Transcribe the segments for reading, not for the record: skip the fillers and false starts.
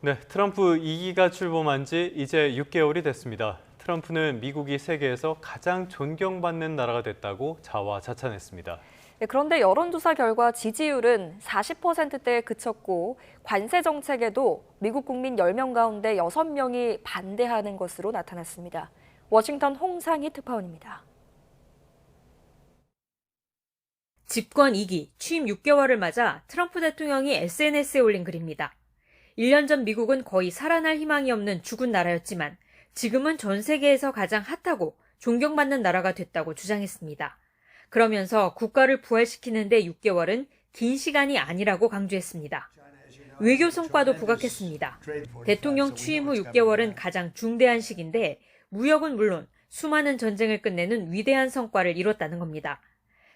네, 트럼프 2기가 출범한 지 이제 6개월이 됐습니다. 트럼프는 미국이 세계에서 가장 존경받는 나라가 됐다고 자화자찬했습니다. 네, 그런데 여론조사 결과 지지율은 40%대에 그쳤고 관세 정책에도 미국 국민 10명 가운데 6명이 반대하는 것으로 나타났습니다. 워싱턴 홍상희 특파원입니다. 집권 2기, 취임 6개월을 맞아 트럼프 대통령이 SNS에 올린 글입니다. 1년 전 미국은 거의 살아날 희망이 없는 죽은 나라였지만 지금은 전 세계에서 가장 핫하고 존경받는 나라가 됐다고 주장했습니다. 그러면서 국가를 부활시키는 데 6개월은 긴 시간이 아니라고 강조했습니다. 외교 성과도 부각했습니다. 대통령 취임 후 6개월은 가장 중대한 시기인데 무역은 물론 수많은 전쟁을 끝내는 위대한 성과를 이뤘다는 겁니다.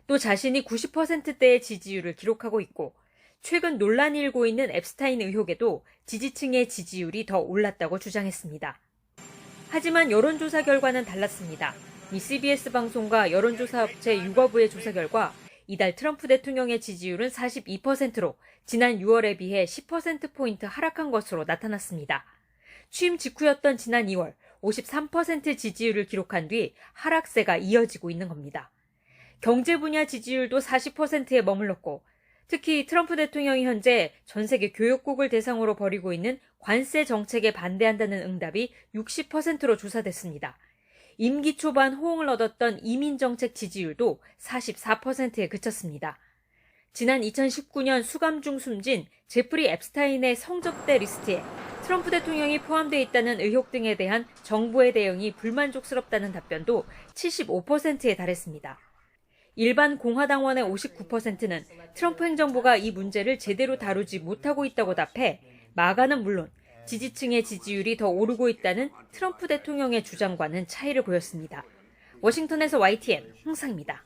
또 자신이 90%대의 지지율을 기록하고 있고 최근 논란이 일고 있는 앱스타인 의혹에도 지지층의 지지율이 더 올랐다고 주장했습니다. 하지만 여론조사 결과는 달랐습니다. 미 CBS 방송과 여론조사 업체 유거부의 조사 결과 이달 트럼프 대통령의 지지율은 42%로 지난 6월에 비해 10%포인트 하락한 것으로 나타났습니다. 취임 직후였던 지난 2월 53% 지지율을 기록한 뒤 하락세가 이어지고 있는 겁니다. 경제 분야 지지율도 40%에 머물렀고 특히 트럼프 대통령이 현재 전 세계 교역국을 대상으로 벌이고 있는 관세 정책에 반대한다는 응답이 60%로 조사됐습니다. 임기 초반 호응을 얻었던 이민정책 지지율도 44%에 그쳤습니다. 지난 2019년 수감 중 숨진 제프리 앱스타인의 성접대 리스트에 트럼프 대통령이 포함되어 있다는 의혹 등에 대한 정부의 대응이 불만족스럽다는 답변도 75%에 달했습니다. 일반 공화당원의 59%는 트럼프 행정부가 이 문제를 제대로 다루지 못하고 있다고 답해 마가는 물론 지지층의 지지율이 더 오르고 있다는 트럼프 대통령의 주장과는 차이를 보였습니다. 워싱턴에서 YTN 홍상입니다.